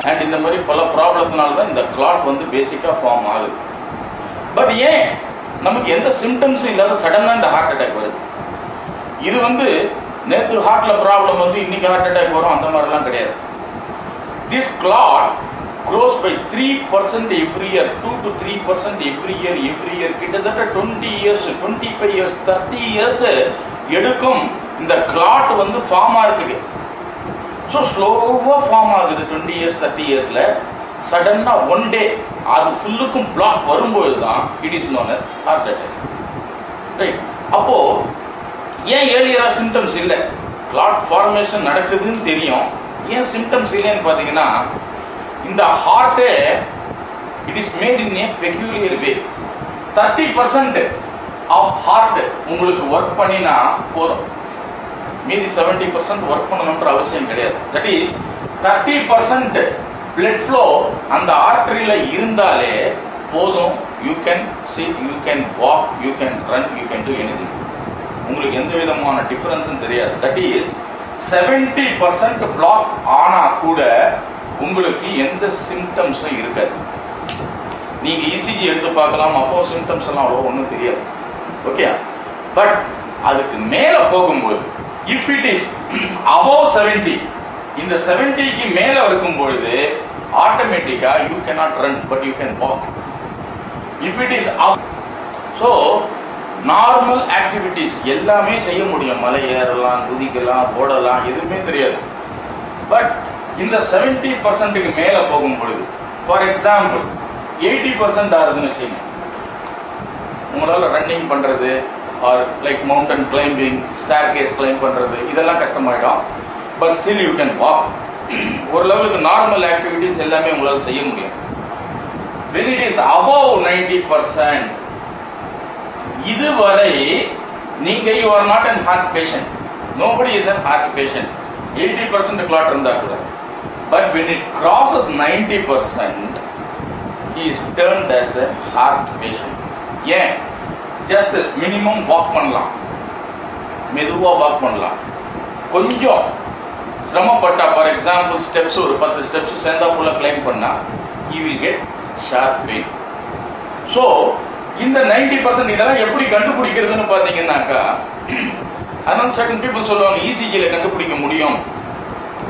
And இந்த மாதிரி பல ப்ராப்ளத்தினால தான் இந்த கிளாட் வந்து பேசிக்காக ஃபார்ம் ஆகுது. பட் ஏன் நமக்கு எந்த சிம்டம்ஸும் இல்லாத சடனாக இந்த ஹார்ட் அட்டாக் வருது? இது வந்து நேற்று ஹார்ட்டில் ப்ராப்ளம் வந்து இன்னைக்கு ஹார்ட் அட்டாக் வரும் அந்த மாதிரிலாம் கிடையாது. This clot grows by 3% every year, 2 to 3% every year. கிட்டத்தட்ட 20 years, 25 years, 30 years எடுக்கும் இந்த கிளாட் வந்து ஃபார்ம் ஆகிறதுக்கு. ஸோ ஸ்லோவாக ஃபார்ம் ஆகுது 20 years, 30 yearsல. சடனாக ஒன் டே அது ஃபுல்லுக்கும் பிளாக் வரும்போது தான் it is known as heart attack. Right? அப்போது ஏன் ஏர்லியராக சிம்டம்ஸ் இல்லை? கிளாட் ஃபார்மேஷன் நடக்குதுன்னு தெரியும், ஏன் சிம்டம்ஸ் இல்லைன்னு பார்த்தீங்கன்னா, இந்த ஹார்ட்டே it is made in a peculiar way. 30% of heart உங்களுக்கு ஒர்க் பண்ணினா போதும், மீதி 70% ஒர்க் பண்ணணுன்ற அவசியம் கிடையாது. தட் இஸ் 30% பிளட் ஃப்ளோ அந்த ஆர்டரியில் இருந்தாலே போதும். You can sit, you can walk, you can run, you can do anything. உங்களுக்கு எந்த விதமான டிஃபரன்ஸும் தெரியாது. தட் இஸ் 70% பிளாக் ஆனால் கூட உங்களுக்கு எந்த சிம்டம்ஸும் இருக்காது. நீங்கள் இசிஜி எடுத்து பார்க்கலாம், அப்போ சிம்டம்ஸ் எல்லாம் அவ்வளோ ஒன்றும் தெரியாது. ஓகே, பட் அதுக்கு மேலே போகும்போது இஃப் இட் இஸ் அபவ் 70, இந்த 70க்கு மேலே இருக்கும் பொழுது ஆட்டோமேட்டிக்காக you cannot run but you can walk. If it is up, so normal activities எல்லாமே செய்ய முடியும். மலை ஏறலாம், குதிக்கலாம், ஓடலாம், எதுவுமே தெரியாது. பட் இந்த 70%க்கு மேலே போகும் பொழுது, ஃபார் எக்ஸாம்பிள் 80% ஆகுதுன்னு வச்சுங்க, உங்களால் ரன்னிங் பண்ணுறது or like mountain climbing, staircase climb பண்ணுறது இதெல்லாம் கஷ்டமாயிடும். But still you can walk. ஒரு லெவலுக்கு நார்மல் ஆக்டிவிட்டிஸ் எல்லாமே உங்களால் செய்ய முடியும். when it is above 90%, இதுவரை நீங்கள் you are not an heart patient, nobody is an heart patient. 80% clot இருந்தா கூட, but when it crosses 90%, he is termed as a heart patient. ஏன்? just minimum walk பண்ணலாம், மெதுவா வாக் பண்ணலாம், கொஞ்சம் சிரமப்பட்டா, for example steps ஒரு 10 ஸ்டெப்ஸ் சேர்ந்தா ஃபுல்லாக கிளைம் பண்ணா he will get sharp pain. So இந்த 90% இதெல்லாம் எப்படி கண்டுபிடிக்கிறதுன்னு பார்த்தீங்கன்னாக்கா, அதனால certain people சொல்லுவாங்க இசிஜியில் கண்டுபிடிக்க முடியும்.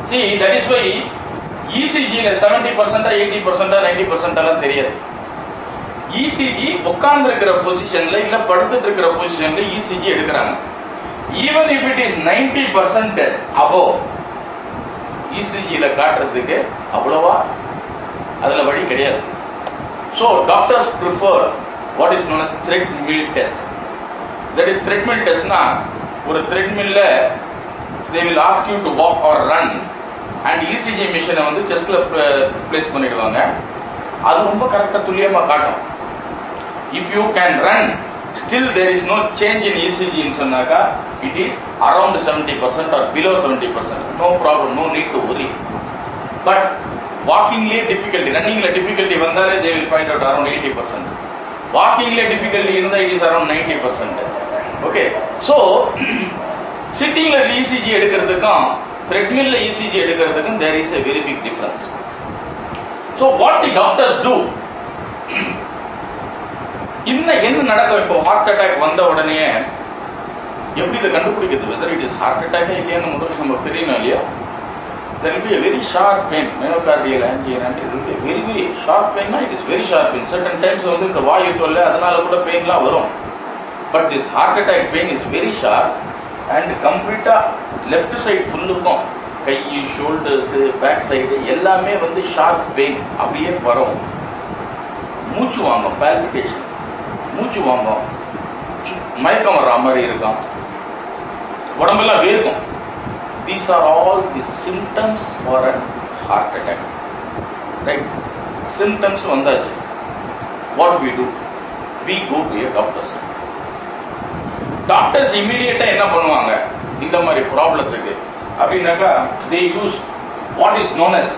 see that is why இசிஜியில் 70%, 80%, 90% எல்லாம் தெரியாது. இசிஜி உட்கார்ந்து இருக்கிற பொசிஷன்ல இல்ல படுத்துட்டு இருக்கிற பொசிஷன்ல இசிஜி எடுக்கிறாங்க. even if it is 90% above, இசிஜியில் காட்டுறதுக்கு அவ்வளவா அதில் வழி கிடையாது. So doctors prefer what is known as treadmill test. That is treadmill டெஸ்ட்னா, ஒரு த்ரெட்மில்ல they will ask you to walk or run and ECG மிஷினை வந்து செஸ்டில் பிளேஸ் பண்ணிடுவாங்க. அது ரொம்ப கரெக்டாக துல்லியமாக காட்டும். If you can run still there is no change in ECG in சொன்னாக்கா it is around 70% or below 70%, no problem, no need to worry. But walkingலே difficulty, runningல difficulty வந்தாலே they will find out around 80%. walkingலே difficulty இருந்தா it is around 90%. okay, so sittingல ECG எடுக்கிறதுக்கும் treadmillல ECG எடுக்கிறதுக்கும் there is a very big difference. so what the doctors do, என்ன நடக்கும்? இப்போ heart attack வந்த உடனே எப்படி இதை கண்டுபிடிக்கிறது? Whether it is heart attack இல்லையான்னு முதல்ல நம்ம தெரியணும் இல்லையா? there will be a very sharp pain, myocardial angina, it will be a very very sharp pain. It is very sharp pain. certain times வந்து இந்த வாயு தொல்லை அதனால கூட பெயின்லாம் வரும். but this heart attack pain is very sharp and கம்ப்ளீட்டா left side ஃபுல்லுக்கும், கை, shoulders, back side எல்லாமே வந்து sharp pain அப்படியே வரும். மூச்சு வாங்கும், பால்பிட்டேஷன், மூச்சு வாங்கும், மயக்கம் வர்ற மாதிரி இருக்கும், உடம்பெல்லாம் வேர்க்கும். These are all the symptoms for a heart attack. Right? Symptoms வந்தாச்சு. What we do? We go to a doctors. Doctors immediately என்ன பண்ணுவாங்க இந்த மாதிரி ப்ராப்ளத்துக்கு அப்படின்னாக்கா, they use what is known as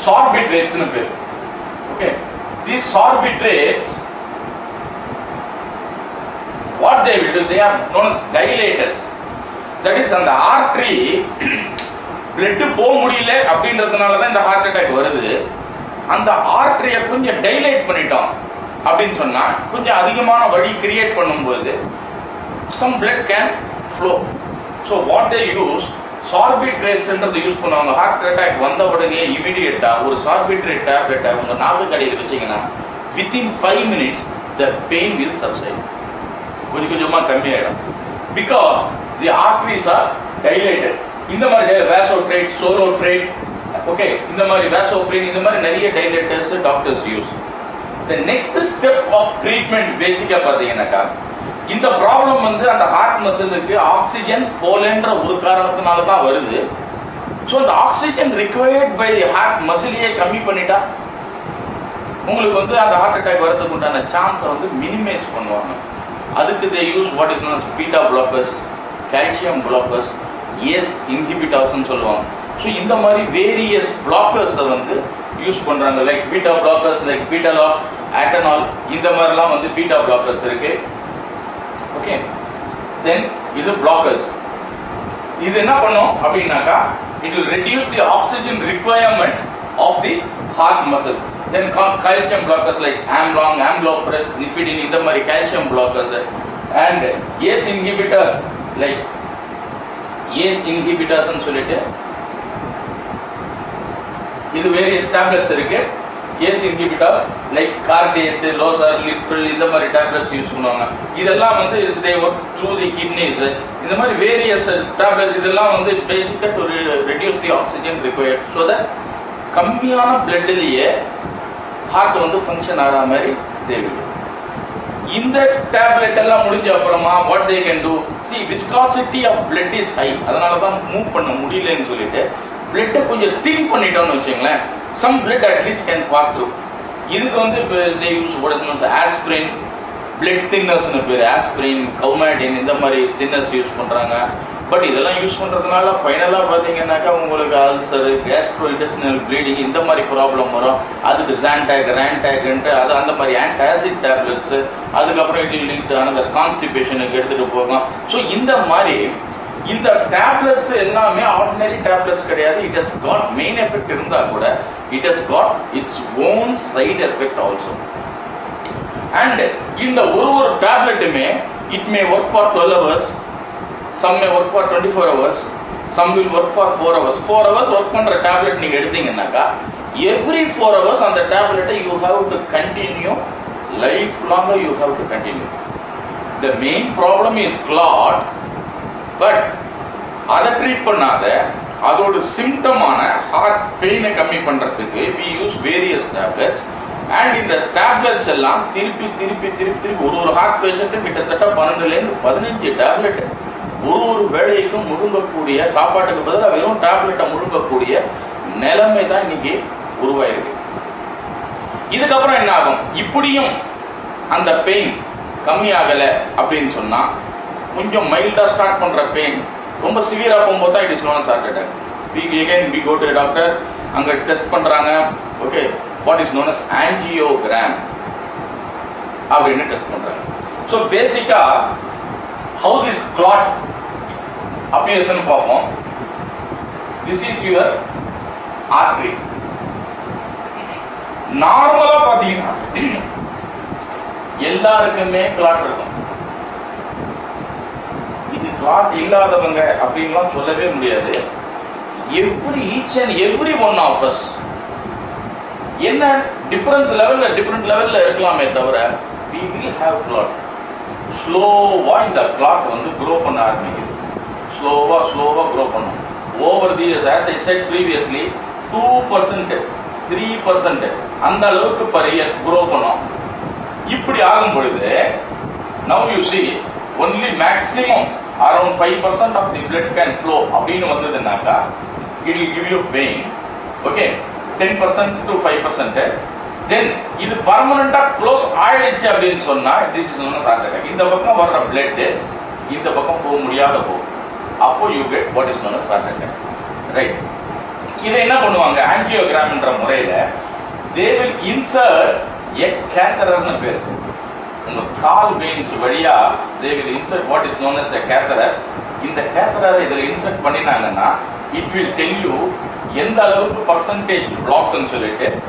sorbitates னு பேர். Okay, these sorbitates, what they will do, they are known as dilators. That is, அந்த artery blood போக முடியல அப்படின்றதுனால தான் இந்த ஹார்ட் அட்டாக் வருது. அந்த ஆர்டரியை கொஞ்சம் டைலேட் பண்ணிட்டோம் அப்படின்னு சொன்னா கொஞ்சம் அதிகமான வழி கிரியேட் பண்ணும்போது some blood can flow. So what they use, சார்பிட்ரேட்ஸ் என்றது யூஸ் பண்ணுவாங்க. ஹார்ட் அட்டாக் வந்த உடனே இமிடியேட்டா ஒரு சார்பிட்ரேட் டேப்லெட்டை உங்க நாக்கு கடையில் வச்சீங்கன்னா within 5 minutes the pain will subside. கொஞ்சம் கொஞ்சமா கம்மியாயிடும். Because the arteries are dilated. இந்த மாதிரி vasoprate, soloprate, okay, இந்த மாதிரி vasoprene, இந்த மாதிரி நிறைய dilators doctors use. The next step of treatment பேசிக்கா பாத்தீங்கன்னாக்கா இந்த ப்ராப்ளம் வந்து அந்த ஹார்ட் மசிலுக்கு ஆக்சிஜன் போலன்ற ஒரு காரணத்தினால தான் வருது. ஸோ அந்த ஆக்சிஜன் ரிக்வயர்ட் பை ஹார்ட் மசிலையே கம்மி பண்ணிட்டா உங்களுக்கு வந்து அந்த ஹார்ட் அட்டாக் வரதுக்கு உண்டான சான்ஸை வந்து மினிமைஸ் பண்ணுவாங்க. அதுக்கு they use what is known beta blockers, calcium blockers, ACE இன்ஹிபிட்டர்ஸ்னு சொல்லுவாங்க. ஸோ இந்த மாதிரி வேரியஸ் பிளாக்கர்ஸை வந்து யூஸ் பண்ணுறாங்க. Like beta blockers, like Betaloc, atenolol, இந்த மாதிரிலாம் வந்து பீட்டா பிளாக்கர்ஸ் இருக்கு. ஓகே, தென் இது பிளாக்கர்ஸ். இது என்ன பண்ணும் அப்படின்னாக்கா it will reduce the oxygen requirement of the heart muscle. Then calcium blockers like amlong, amlopres, nifedin, இந்த மாதிரி calcium blockers and ACE inhibitors like ACE inhibitors னு சொல்லிட்டு இது வேரியஸ் டேப்லெட்ஸ் இருக்கு. ACE inhibitors like cardase, losar, lipil, இந்த மாதிரி tablets use பண்ணுவாங்க. இதெல்லாம் வந்து they work through the kidneys. இந்த மாதிரி வேரியஸ் டேப்லெட்ஸ் இதெல்லாம் வந்து பேசிக்கா to reduce the oxygen required so that கம்மியான பிளட்லயே ஹார்ட் வந்து ஃபங்க்ஷன் ஆகிற மாதிரி தேவை. இந்த டேப்லெட் எல்லாம் முடிஞ்ச அப்புறமா what they can do, see viscosity of blood is high, அதனால தான் மூவ் பண்ண முடியலன்னு சொல்லிட்டு பிளட்டை கொஞ்சம் தின் பண்ணிட்டோம்னு வச்சுங்களேன், some blood at least can pass through. இதுக்கு வந்து they use what is known as aspirin, blood thinners னு பேர், aspirin, coumadin, இந்த மாதிரி thinners யூஸ் பண்றாங்க. பட் இதெல்லாம் யூஸ் பண்றதுனால ஃபைனலா பாத்தீங்கன்னாக்கா உங்களுக்கு அல்சர், கேஸ்ட்ரோ இன்டெஸ்டினல் ப்ளீடிங் இந்த மாதிரி ப்ராப்ளம் வரும். அதுக்கு ஜான்டாக், ரான்டாக்ன்ட்டு அது அந்த மாதிரி ஆன்டாசிட் டேப்லெட்ஸ், அதுக்கப்புறம் இது லிங்க் அந்த கான்ஸ்டிபேஷனுக்கு எடுத்துட்டு போகும். ஸோ இந்த மாதிரி இந்த டேப்லெட்ஸ் எல்லாமே ஆர்டினரி டேப்லெட்ஸ் கிடையாது. It has got main effect இருந்தா கூட it has got its own side effect also. And இந்த ஒரு டேப்லெட்டுமே it may work for 12 hours, some may work for 24 hours, some will work for 4 hours. 4 hours work பண்ற tablet நீங்க எடுத்தீங்கன்னாக்கா every 4 hours அந்த டேப்லெட்டை you have to continue, life long you have to continue. The main problem is clot, but அதை treat பண்ணாத அதோட சிம்டமான heart பெயினை கம்மி பண்றதுக்கு we use various tablets. and இந்த டேப்லெட்ஸ் எல்லாம் திருப்பி ஒரு ஹார்ட் பேஷண்ட் கிட்டத்தட்ட 12லேருந்து 15 டேப்லெட் ஒரு வேளைக்கும் முழுங்கக்கூடிய, சாப்பாட்டுக்கு பதிலாக வெறும் டேப்லெட்டை முழுங்கக்கூடிய நிலைமை தான் இன்னைக்கு உருவாயிருக்கு. இதுக்கப்புறம் என்ன ஆகும், இப்படியும் அந்த பெயின் கம்மியாகலை அப்படின்னு சொன்னா கொஞ்சம் மைல்டா ஸ்டார்ட் பண்ற பெயின் ரொம்ப சிவியரா போகும்போது தான் it is known as heart attack. we go to a doctor, அங்க டெஸ்ட் பண்றாங்க. Okay, what is known as angiogram அப்படின்னு டெஸ்ட் பண்றாங்க. ஸோ பேசிக்கா how this clot appears ன்னு பார்ப்போம். this is your artery. நார்மலா பாத்தீங்கன்னா எல்லாருக்குமே கிளாட் இருக்கும். இது கிளாட் இல்லாதவங்க அப்படின்லாம் சொல்லவே முடியாது. each and every one of us என்ன டிஃபரன்ஸ் டிஃபரெண்ட் லெவல்ல இருக்கலாமே தவிர we will have clot. ஸ்லோவா இந்த கிளாட் வந்து க்ரோ பண்ண ஆரம்பிக்குது. ஸ்லோவா க்ரோ பண்ணும். Over the years, as I said previously, 2%, 3% அந்த அளவுக்கு per year க்ரோ பண்ணும். இப்படி ஆகும் பொழுது now you see only maximum around 5% of the blood can flow அப்படின்னு வந்ததுனாக்கா it will give you pain. Okay, 10% to 5%. then இது பர்மனண்டா க்ளோஸ் ஆயிடுச்சு அப்படின்னு சொன்னா this is known as heart attack. இந்த பக்கம் வர்ற blood இந்த பக்கம் போக முடியாத போகும். அப்போ you get what is known as heart attack. Right, இதை என்ன பண்ணுவாங்க, ஆஞ்சியோகிராம் என்ற முறையில they will insert a catheter னு பேர். உங்க கால் வெயின்ஸ் வழியா they will insert what is known as a catheter. இந்த catheter இதுல insert பண்ணினாங்கன்னா it will tell you எந்த அளவுக்கு percentage block ன்னு சொல்லிட்டு